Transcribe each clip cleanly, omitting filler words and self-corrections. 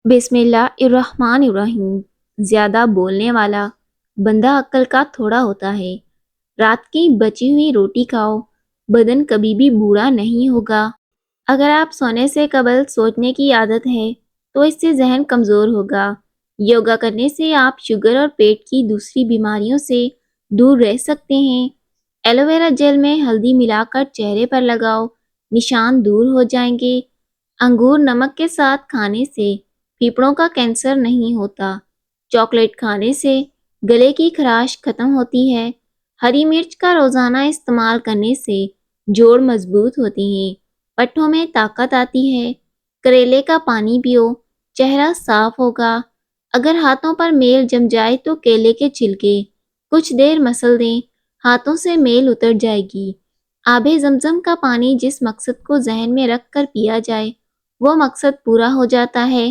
بسم اللہ الرحمن الرحیم۔ زیادہ بولنے والا بندہ عقل کا تھوڑا ہوتا ہے۔ رات کی بچی ہوئی روٹی کھاؤ، بدن کبھی بھی بوڑھا نہیں ہوگا۔ اگر آپ سونے سے قبل سوچنے کی عادت ہے تو اس سے ذہن کمزور ہوگا۔ یوگا کرنے سے آپ شوگر اور پیٹ کی دوسری بیماریوں سے دور رہ سکتے ہیں۔ ایلو ویرا جیل میں ہلدی ملا کر چہرے پر لگاؤ، نشان دور ہو جائیں گے۔ انگور نمک کے ساتھ کھانے سے پھیپھڑوں کا کینسر نہیں ہوتا۔ چاکلیٹ کھانے سے گلے کی خراش ختم ہوتی ہے۔ ہری مرچ کا روزانہ استعمال کرنے سے جوڑ مضبوط ہوتے ہیں، پٹھوں میں طاقت آتی ہے۔ کریلے کا پانی پیو، چہرہ صاف ہوگا۔ اگر ہاتھوں پر میل جم جائے تو کیلے کے چھلکے کچھ دیر مسل دیں، ہاتھوں سے میل اتر جائے گی۔ آب زمزم کا پانی جس مقصد کو ذہن میں رکھ کر پیا جائے وہ مقصد پورا ہو جاتا ہے۔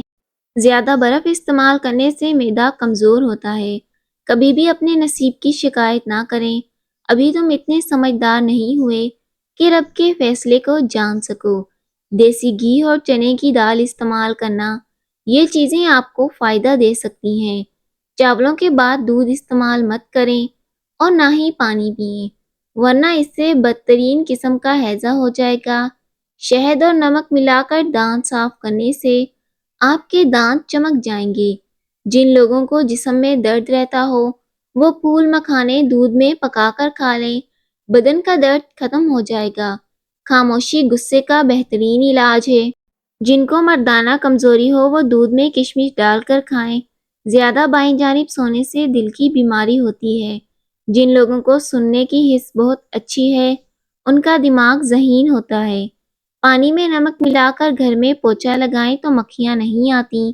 زیادہ برف استعمال کرنے سے معدہ کمزور ہوتا ہے۔ کبھی بھی اپنے نصیب کی شکایت نہ کریں۔ ابھی تم اتنے سمجھدار نہیں ہوئے کہ رب کے فیصلے کو جان سکو۔ دیسی گھی اور چنے کی دال استعمال کرنا، یہ چیزیں آپ کو فائدہ دے سکتی ہیں۔ چاولوں کے بعد دودھ استعمال مت کریں اور نہ ہی پانی پئیں، ورنہ اس سے بدترین قسم کا ہیضہ ہو جائے گا۔ شہد اور نمک ملا کر دانت صاف کرنے سے آپ کے دانت چمک جائیں گے۔ جن لوگوں کو جسم میں درد رہتا ہو وہ پھول مکھانے دودھ میں پکا کر کھا لیں، بدن کا درد ختم ہو جائے گا۔ خاموشی غصے کا بہترین علاج ہے۔ جن کو مردانہ کمزوری ہو وہ دودھ میں کشمش ڈال کر کھائیں۔ زیادہ بائیں جانب سونے سے دل کی بیماری ہوتی ہے۔ جن لوگوں کو سننے کی حس بہت اچھی ہے ان کا دماغ ذہین ہوتا ہے۔ پانی میں نمک ملا کر گھر میں پوچھا لگائیں تو مکھیاں نہیں آتی۔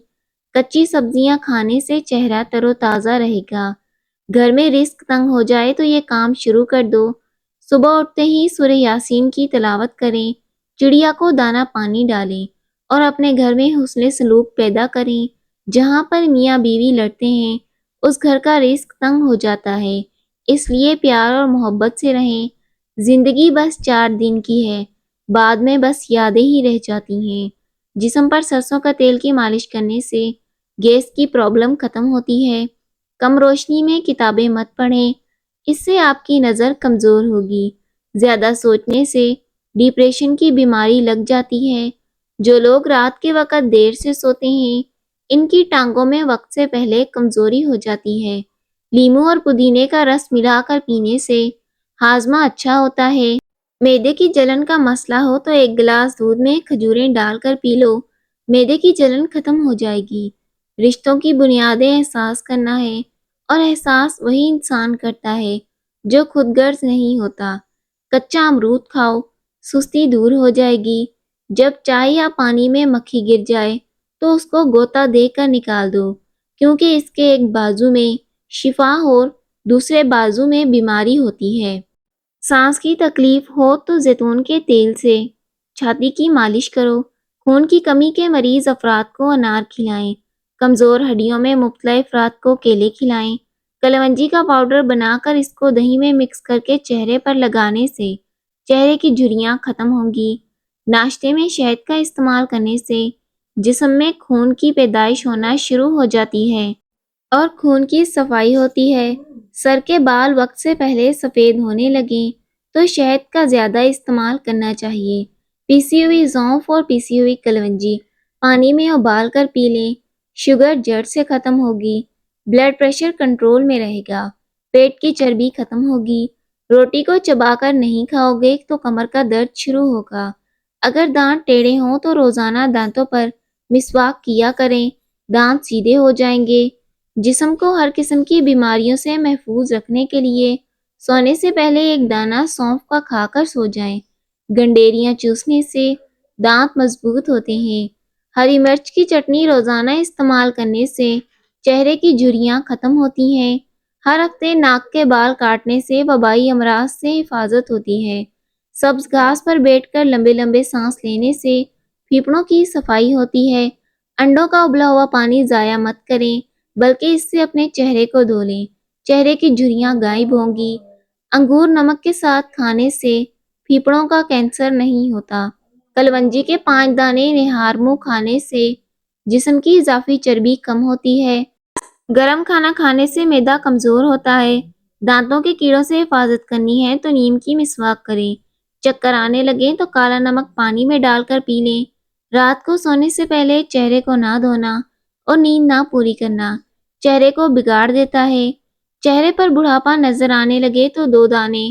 کچی سبزیاں کھانے سے چہرہ تر و تازہ رہے گا۔ گھر میں رزق تنگ ہو جائے تو یہ کام شروع کر دو۔ صبح اٹھتے ہی سورہ یاسین کی تلاوت کریں، چڑیا کو دانہ پانی ڈالیں اور اپنے گھر میں حسن سلوک پیدا کریں۔ جہاں پر میاں بیوی لڑتے ہیں اس گھر کا رزق تنگ ہو جاتا ہے، اس لیے پیار اور محبت سے رہیں۔ زندگی بس 4 دن کی ہے، بعد میں بس یادیں ہی رہ جاتی ہیں۔ جسم پر سرسوں کا تیل کی مالش کرنے سے گیس کی پرابلم ختم ہوتی ہے۔ کم روشنی میں کتابیں مت پڑھیں، اس سے آپ کی نظر کمزور ہوگی۔ زیادہ سوچنے سے ڈپریشن کی بیماری لگ جاتی ہے۔ جو لوگ رات کے وقت دیر سے سوتے ہیں ان کی ٹانگوں میں وقت سے پہلے کمزوری ہو جاتی ہے۔ لیموں اور پودینے کا رس ملا کر پینے سے ہاضمہ اچھا ہوتا ہے۔ معدے کی جلن کا مسئلہ ہو تو 1 گلاس دودھ میں کھجوریں ڈال کر پی لو، معدے کی جلن ختم ہو جائے گی۔ رشتوں کی بنیادیں احساس کرنا ہے اور احساس وہی انسان کرتا ہے جو خود غرض نہیں ہوتا۔ کچا امرود کھاؤ، سستی دور ہو جائے گی۔ جب چائے یا پانی میں مکھی گر جائے تو اس کو غوطہ دے کر نکال دو، کیونکہ اس کے ایک بازو میں شفا اور دوسرے بازو میں بیماری ہوتی ہے۔ سانس کی تکلیف ہو تو زیتون کے تیل سے چھاتی کی مالش کرو۔ خون کی کمی کے مریض افراد کو انار کھلائیں۔ کمزور ہڈیوں میں مبتلا افراد کو کیلے کھلائیں۔ کلونجی کا پاؤڈر بنا کر اس کو دہی میں مکس کر کے چہرے پر لگانے سے چہرے کی جھریاں ختم ہوں گی۔ ناشتے میں شہد کا استعمال کرنے سے جسم میں خون کی پیدائش ہونا شروع ہو جاتی ہے اور خون کی صفائی ہوتی ہے۔ سر کے بال وقت سے پہلے سفید ہونے لگیں تو شہد کا زیادہ استعمال کرنا چاہیے۔ پیسی ہوئی سونف اور پیسی ہوئی کلونجی پانی میں ابال کر پی لیں، شوگر جڑ سے ختم ہوگی، بلڈ پریشر کنٹرول میں رہے گا، پیٹ کی چربی ختم ہوگی۔ روٹی کو چبا کر نہیں کھاؤ گے تو کمر کا درد شروع ہوگا۔ اگر دانت ٹیڑھے ہوں تو روزانہ دانتوں پر مسواک کیا کریں، دانت سیدھے ہو جائیں گے۔ جسم کو ہر قسم کی بیماریوں سے محفوظ رکھنے کے لیے سونے سے پہلے 1 دانہ سونف کا کھا کر سو جائیں۔ گنڈیریاں چوسنے سے دانت مضبوط ہوتے ہیں۔ ہری مرچ کی چٹنی روزانہ استعمال کرنے سے چہرے کی جھریاں ختم ہوتی ہیں۔ ہر ہفتے ناک کے بال کاٹنے سے وبائی امراض سے حفاظت ہوتی ہے۔ سبز گھاس پر بیٹھ کر لمبے لمبے سانس لینے سے پھیپھڑوں کی صفائی ہوتی ہے۔ انڈوں کا ابلا ہوا پانی ضائع مت کریں بلکہ اس سے اپنے چہرے کو دھو لیں، چہرے کی جھریاں غائب ہوں گی۔ انگور نمک کے ساتھ کھانے سے پھیپھڑوں کا کینسر نہیں ہوتا۔ کلونجی کے 5 دانے نہار منہ کھانے سے جسم کی اضافی چربی کم ہوتی ہے۔ گرم کھانا کھانے سے معدہ کمزور ہوتا ہے۔ دانتوں کے کیڑوں سے حفاظت کرنی ہے تو نیم کی مسواک کریں۔ چکر آنے لگیں تو کالا نمک پانی میں ڈال کر پی لیں۔ رات کو سونے سے پہلے چہرے کو نہ دھونا اور نیند نہ پوری کرنا چہرے کو بگاڑ دیتا ہے۔ چہرے پر بڑھاپا نظر آنے لگے تو 2 دانے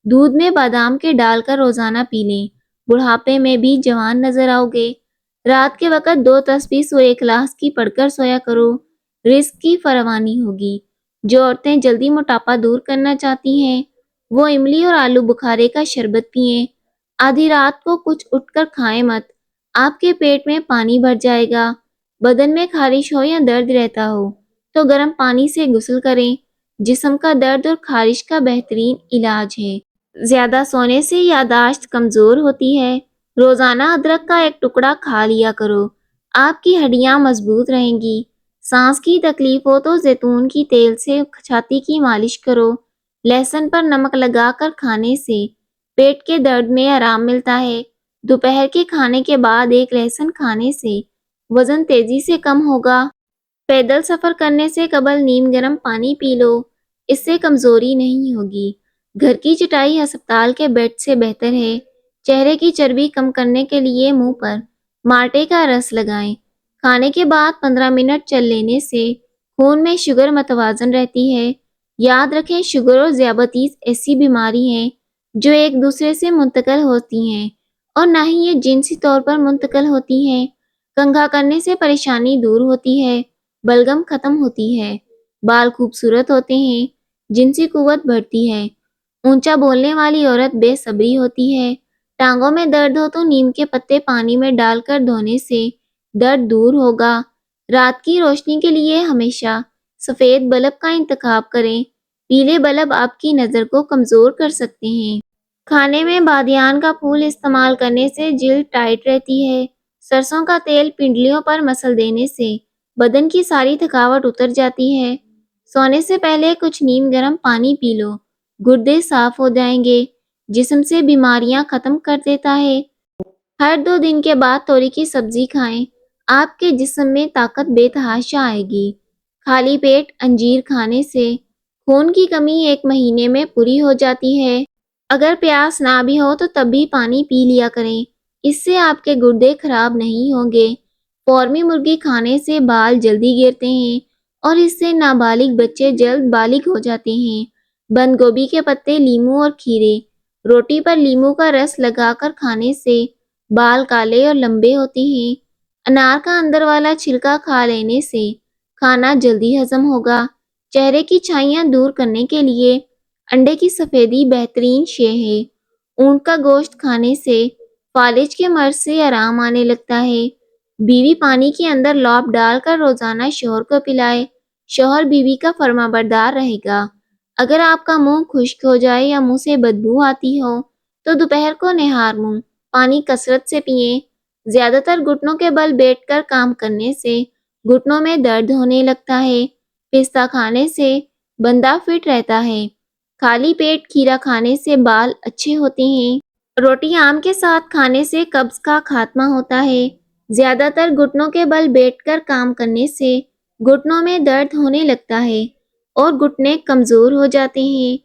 دودھ میں بادام کے ڈال کر روزانہ پی لیں۔ بڑھاپے میں بھی جوان نظر آؤ گے۔ رات کے وقت 2 تسبیح سورہ اخلاص کی پڑھ کر سویا کرو۔ رزق کی فراوانی ہوگی۔ جو عورتیں جلدی موٹاپا دور کرنا چاہتی ہیں وہ املی اور آلو بخارے کا شربت پئیں۔ آدھی رات کو کچھ اٹھ کر کھائیں مت، آپ کے پیٹ میں پانی بھر جائے گا۔ بدن میں خارش ہو یا درد رہتا ہو تو گرم پانی سے غسل کریں۔ جسم کا درد اور خارش کا بہترین علاج ہے۔ زیادہ سونے سے یادداشت کمزور ہوتی ہے۔ روزانہ ادرک کا 1 ٹکڑا کھا لیا کرو، آپ کی ہڈیاں مضبوط رہیں گی۔ سانس کی تکلیف ہو تو زیتون کی تیل سے چھاتی کی مالش کرو۔ لہسن پر نمک لگا کر کھانے سے پیٹ کے درد میں آرام ملتا ہے۔ دوپہر کے کھانے کے بعد 1 لہسن کھانے سے وزن تیزی سے کم ہوگا۔ پیدل سفر کرنے سے قبل نیم گرم پانی پی لو، اس سے کمزوری نہیں ہوگی۔ گھر کی چٹائی ہسپتال کے بیڈ سے بہتر ہے۔ چہرے کی چربی کم کرنے کے لیے منہ پر مالٹے کا رس لگائیں۔ کھانے کے بعد 15 منٹ چل لینے سے خون میں شوگر متوازن رہتی ہے۔ یاد رکھیں شوگر اور ذیابیطس ایسی بیماری ہیں جو ایک دوسرے سے منتقل ہوتی ہیں اور نہ ہی یہ جنسی طور پر منتقل ہوتی ہیں۔ کنگھا کرنے سے پریشانی دور ہوتی ہے، بلغم ختم ہوتی ہے، بال خوبصورت ہوتے ہیں، جنسی قوت بڑھتی ہے۔ اونچا بولنے والی عورت بے صبری ہوتی ہے۔ ٹانگوں میں درد ہو تو نیم کے پتے پانی میں ڈال کر دھونے سے درد دور ہوگا۔ رات کی روشنی کے لیے ہمیشہ سفید بلب کا انتخاب کریں۔ پیلے بلب آپ کی نظر کو کمزور کر سکتے ہیں۔ کھانے میں بادیان کا پھول استعمال کرنے سے جلد ٹائٹ رہتی ہے۔ سرسوں کا تیل پنڈلیوں پر مسل دینے سے بدن کی ساری تھکاوٹ اتر جاتی ہے۔ سونے سے پہلے کچھ نیم گرم پانی پی لو، گردے صاف ہو جائیں گے، جسم سے بیماریاں ختم کر دیتا ہے۔ ہر 2 دن کے بعد توری کی سبزی کھائیں، آپ کے جسم میں طاقت بے تحاشا آئے گی۔ خالی پیٹ انجیر کھانے سے خون کی کمی 1 مہینے میں پوری ہو جاتی ہے۔ اگر پیاس نہ بھی ہو تو تب بھی پانی پی لیا کریں، اس سے آپ کے گردے خراب نہیں ہوں گے۔ فورمی مرغی کھانے سے بال جلدی گرتے ہیں اور اس سے نابالغ بچے جلد بالغ ہو جاتے ہیں۔ بند گوبھی کے پتے، لیموں اور کھیرے روٹی پر لیموں کا رس لگا کر کھانے سے بال کالے اور لمبے ہوتے ہیں۔ انار کا اندر والا چھلکا کھا لینے سے کھانا جلدی ہضم ہوگا۔ چہرے کی چھائیاں دور کرنے کے لیے انڈے کی سفیدی بہترین شے ہے۔ اونٹ کا گوشت کھانے سے فالج کے مرض سے آرام آنے لگتا ہے۔ بیوی پانی کے اندر لونگ ڈال کر روزانہ شوہر کو پلائے، شوہر بیوی کا فرما بردار رہے گا۔ اگر آپ کا منہ خشک ہو جائے یا منہ سے بدبو آتی ہو تو دوپہر کو نہار منہ پانی کثرت سے پئیں۔ زیادہ تر گھٹنوں کے بل بیٹھ کر کام کرنے سے گھٹنوں میں درد ہونے لگتا ہے۔ پستہ کھانے سے بندہ فٹ رہتا ہے۔ خالی پیٹ کھیرا کھانے سے بال اچھے ہوتے ہیں۔ روٹی آم کے ساتھ کھانے سے قبض کا خاتمہ ہوتا ہے۔ زیادہ تر گھٹنوں کے بل بیٹھ کر کام کرنے سے گھٹنوں میں درد ہونے لگتا ہے اور گھٹنے کمزور ہو جاتے ہیں۔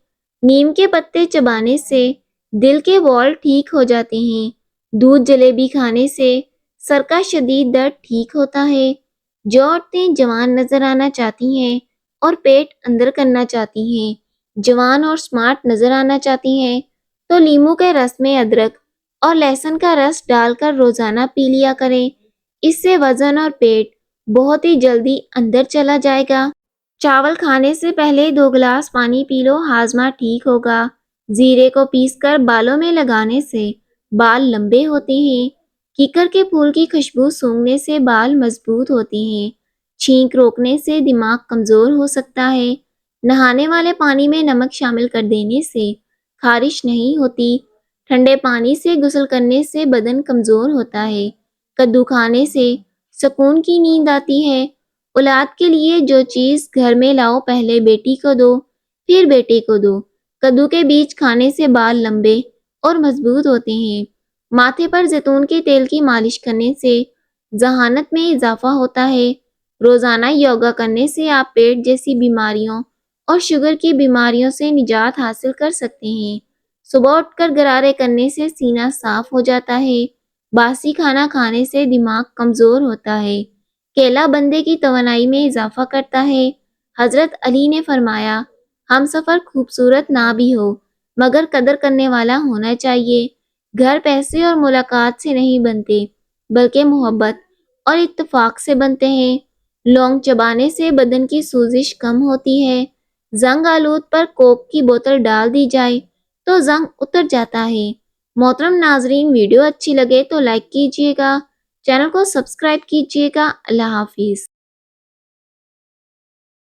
نیم کے پتے چبانے سے دل کے وال ٹھیک ہو جاتے ہیں۔ دودھ جلیبی کھانے سے سر کا شدید درد ٹھیک ہوتا ہے۔ جو عورتیں جوان نظر آنا چاہتی ہیں اور پیٹ اندر کرنا چاہتی ہیں، جوان اور سمارٹ نظر آنا چاہتی ہیں تو لیموں کے رس میں ادرک اور لہسن کا رس ڈال کر روزانہ پی لیا کریں۔ اس سے وزن اور پیٹ بہت ہی جلدی اندر چلا جائے گا۔ چاول کھانے سے پہلے 2 گلاس پانی پی لو، ہاضمہ ٹھیک ہوگا۔ زیرے کو پیس کر بالوں میں لگانے سے بال لمبے ہوتے ہیں۔ کیکر کے پھول کی خوشبو سونگھنے سے بال مضبوط ہوتے ہیں۔ چھینک روکنے سے دماغ کمزور ہو سکتا ہے۔ نہانے والے پانی میں نمک شامل کر دینے سے خارش نہیں ہوتی۔ ٹھنڈے پانی سے غسل کرنے سے بدن کمزور ہوتا ہے۔ کدو کھانے سے سکون کی نیند آتی ہے۔ اولاد کے لیے جو چیز گھر میں لاؤ پہلے بیٹی کو دو، پھر بیٹے کو دو۔ کدو کے بیج کھانے سے بال لمبے اور مضبوط ہوتے ہیں۔ ماتھے پر زیتون کے تیل کی مالش کرنے سے ذہانت میں اضافہ ہوتا ہے۔ روزانہ یوگا کرنے سے آپ پیٹ جیسی بیماریوں اور شوگر کی بیماریوں سے نجات حاصل کر سکتے ہیں۔ صبح اٹھ کر غرارے کرنے سے سینہ صاف ہو جاتا ہے۔ باسی کھانا کھانے سے دماغ کمزور ہوتا ہے۔ کیلا بندے کی توانائی میں اضافہ کرتا ہے۔ حضرت علی نے فرمایا، ہم سفر خوبصورت نہ بھی ہو مگر قدر کرنے والا ہونا چاہیے۔ گھر پیسے اور ملاقات سے نہیں بنتے بلکہ محبت اور اتفاق سے بنتے ہیں۔ لونگ چبانے سے بدن کی سوزش کم ہوتی ہے۔ زنگ آلود پر کوک کی بوتل ڈال دی جائے تو زنگ اتر جاتا ہے۔ محترم ناظرین، ویڈیو اچھی لگے تو لائک کیجیے گا، چینل کو سبسکرائب کیجیے گا۔ اللہ حافظ۔